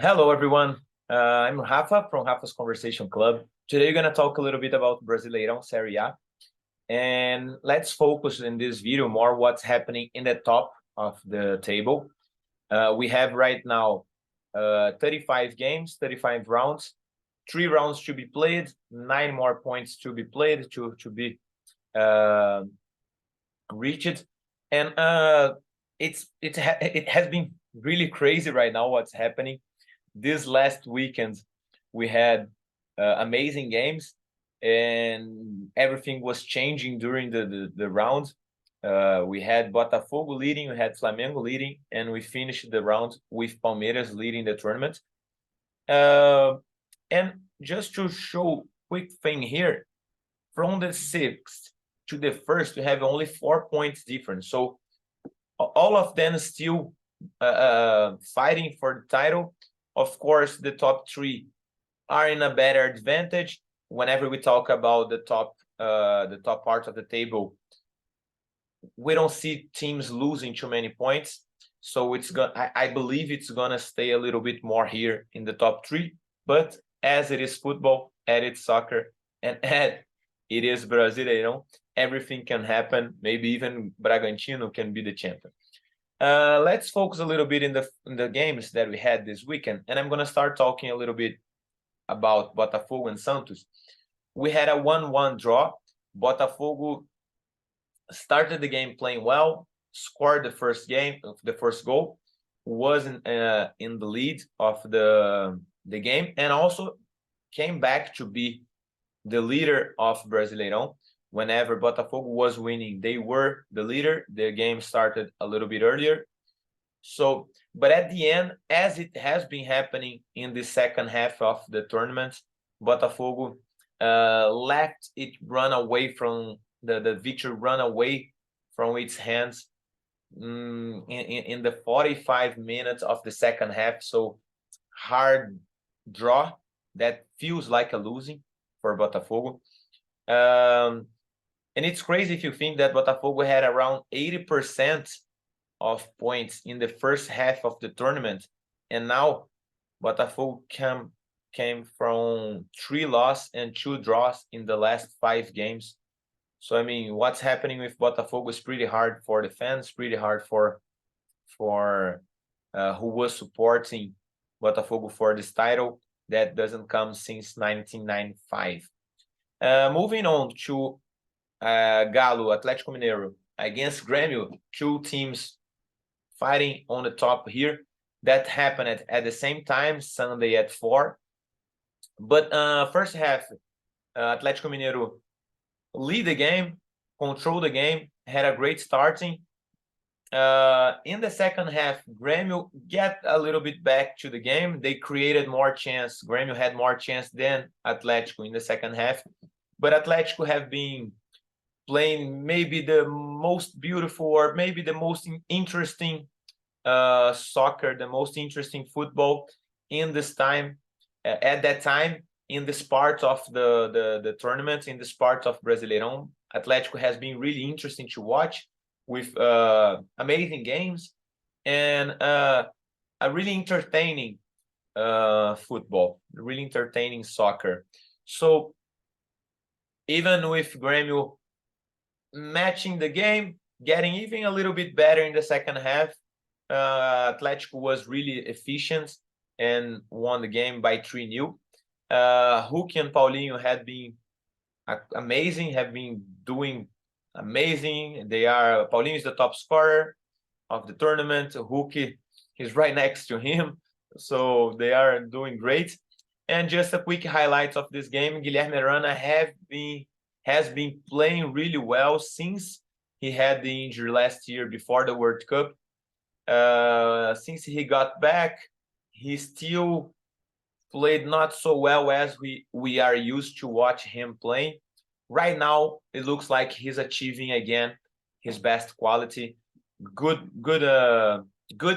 Hello, everyone. I'm Rafa from Rafa's Conversation Club. Today, we're going to talk a little bit about Brasileirão Serie A. And let's focus in this video more what's happening in the top of the table. We have right now 35 games, 35 rounds, 3 rounds to be played, 9 more points to be played, to be reached. And it has been really crazy right now what's happening. This last weekend, we had amazing games, and everything was changing during the round. We had Botafogo leading, we had Flamengo leading, and we finished the round with Palmeiras leading the tournament. And just to show quick thing here, from the 6th to the 1st, we have only 4 points difference. So all of them still fighting for the title. Of course, the top 3 are in a better advantage. Whenever we talk about the top part of the table, we don't see teams losing too many points. So I believe it's gonna stay a little bit more here in the top 3. But as it is football, and it's soccer, and it is Brasileirão, everything can happen. Maybe even Bragantino can be the champion. Let's focus a little bit in the games that we had this weekend, and I'm going to start talking a little bit about Botafogo and Santos. We had a 1-1 draw. Botafogo started the game playing well, scored the first goal, was in the lead of the game, and also came back to be the leader of Brasileirão. Whenever Botafogo was winning, they were the leader. The game started a little bit earlier. So, but at the end, as it has been happening in the second half of the tournament, Botafogo let it run away from the victory, run away from its hands in the 45 minutes of the second half. So, hard draw that feels like a losing for Botafogo. And it's crazy if you think that Botafogo had around 80% of points in the first half of the tournament, and now Botafogo came from 3 losses and 2 draws in the last 5 games. So I mean, what's happening with Botafogo is pretty hard for the fans, pretty hard for who was supporting Botafogo for this title that doesn't come since 1995. Moving on to Galo, Atlético Mineiro against Grêmio, 2 teams fighting on the top here. That happened at the same time, Sunday at 4. But first half, Atlético Mineiro lead the game, control the game, had a great starting. In the second half, Grêmio get a little bit back to the game. They created more chance. Grêmio had more chance than Atlético in the second half. But Atlético have been playing maybe the most beautiful or maybe the most interesting soccer, the most interesting football in this time, at that time, in this part of the tournament, in this part of Brasileirão. Atlético has been really interesting to watch with amazing games and a really entertaining football, really entertaining soccer. So even with Grêmio matching the game, getting even a little bit better in the second half, Atlético was really efficient and won the game by 3-0. Hulk and Paulinho had been amazing, have been doing amazing. Paulinho is the top scorer of the tournament. Hulk is right next to him, so they are doing great. And just a quick highlight of this game: Guilherme Arana has been playing really well since he had the injury last year before the World Cup. Since he got back, he still played not so well as we are used to watch him playing. Right now, it looks like he's achieving again his best quality. Good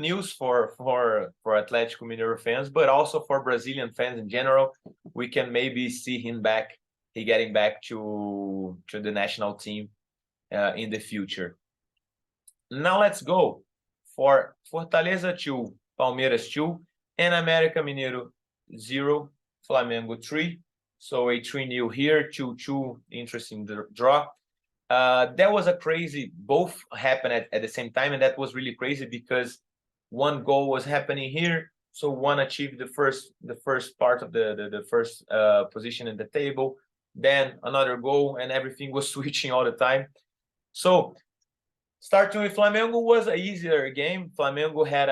news for Atlético Mineiro fans, but also for Brazilian fans in general. We can maybe see him back, getting back to the national team in the future. Now let's go for Fortaleza 2, Palmeiras 2, And América Mineiro 0, Flamengo 3. So a 3-0 here, 2-2, interesting draw. That was a crazy, both happened at the same time, and that was really crazy because one goal was happening here, so one achieved the first part of the first position in the table, then another goal, and everything was switching all the time. So starting with Flamengo was an easier game. Flamengo had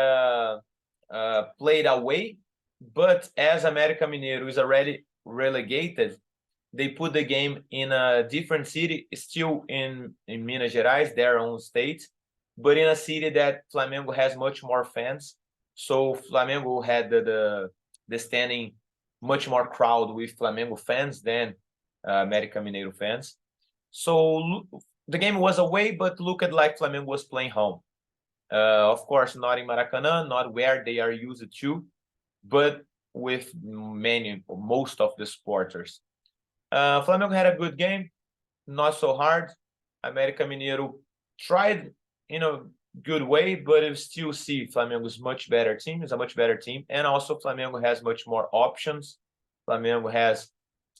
played away, but as América Mineiro is already relegated, they put the game in a different city, still in Minas Gerais, their own state, but in a city that Flamengo has much more fans. So Flamengo had the standing much more crowd with Flamengo fans than América Mineiro fans. So the game was away, but looked like Flamengo was playing home. Of course, not in Maracanã, not where they are used to, but with most of the supporters. Flamengo had a good game, not so hard. América Mineiro tried in a good way, but you still see Flamengo's much better team. It's a much better team, and also Flamengo has much more options. Flamengo has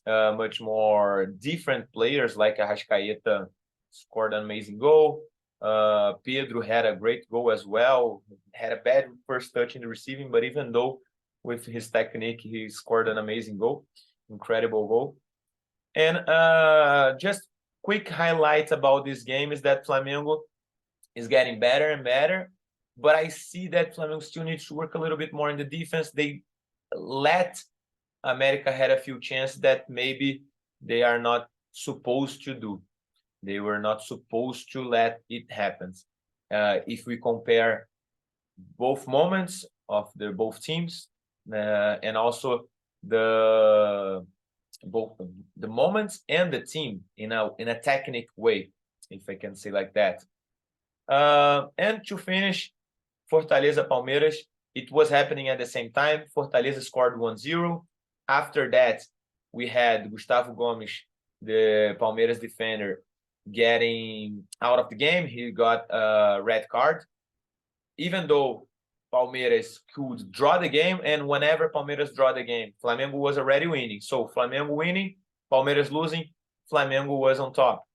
much more different players, like Arrascaeta scored an amazing goal. Pedro had a great goal as well. Had a bad first touch in the receiving, but even though with his technique, he scored an amazing goal, incredible goal. And just quick highlights about this game is that Flamengo is getting better and better, but I see that Flamengo still needs to work a little bit more in the defense. They let America had a few chances that maybe they are not supposed to do. They were not supposed to let it happen. If we compare both moments of both teams and also both the moments and the team in a technique way, if I can say like that. And to finish, Fortaleza Palmeiras, it was happening at the same time. Fortaleza scored 1-0. After that, we had Gustavo Gomes, the Palmeiras defender, getting out of the game. He got a red card. Even though Palmeiras could draw the game, and whenever Palmeiras draw the game, Flamengo was already winning. So Flamengo winning, Palmeiras losing, Flamengo was on top.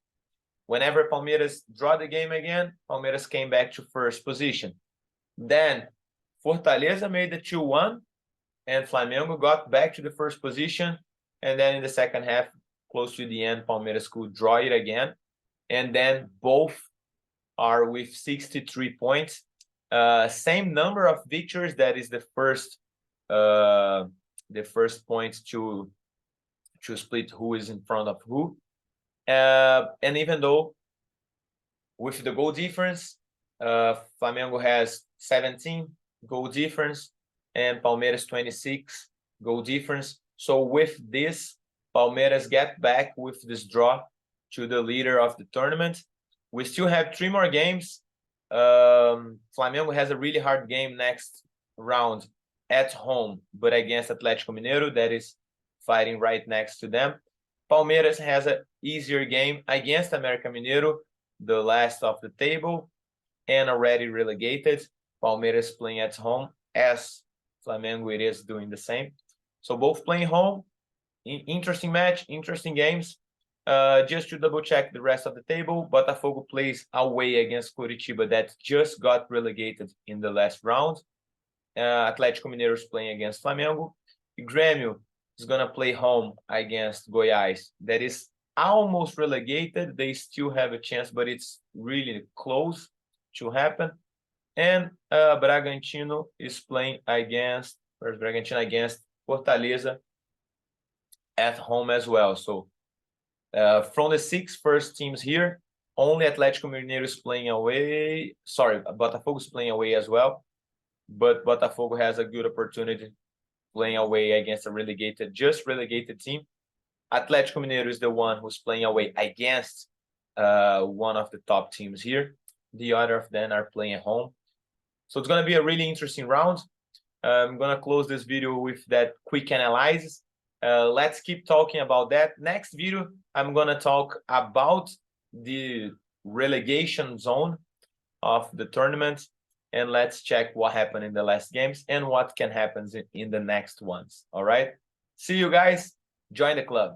Whenever Palmeiras draw the game again, Palmeiras came back to first position. Then Fortaleza made the 2-1, and Flamengo got back to the first position. And then in the second half, close to the end, Palmeiras could draw it again. And then both are with 63 points. Same number of victories. That is the first point to split who is in front of who. And even though with the goal difference, Flamengo has 17 goal difference and Palmeiras 26 goal difference. So with this, Palmeiras get back with this draw to the leader of the tournament. We still have 3 more games. Flamengo has a really hard game next round at home, but against Atlético Mineiro, that is fighting right next to them. Palmeiras has an easier game against América Mineiro, the last of the table, and already relegated. Palmeiras playing at home, as Flamengo it is doing the same. So both playing home. Interesting match, interesting games. Just to double check the rest of the table, Botafogo plays away against Curitiba that just got relegated in the last round. Atlético Mineiro is playing against Flamengo. Grêmio is going to play home against Goiás. That is almost relegated. They still have a chance, but it's really close to happen. And Bragantino is playing against Fortaleza at home as well. So from the 6 first teams here, only Atlético Mineiro is playing away. Sorry, Botafogo is playing away as well. But Botafogo has a good opportunity playing away against a relegated team. Atlético Mineiro is the one who's playing away against one of the top teams here. The other of them are playing at home. So it's going to be a really interesting round. I'm going to close this video with that quick analysis. Let's keep talking about that. Next video, I'm going to talk about the relegation zone of the tournament and let's check what happened in the last games and what can happen in the next ones. All right. See you guys. Join the club.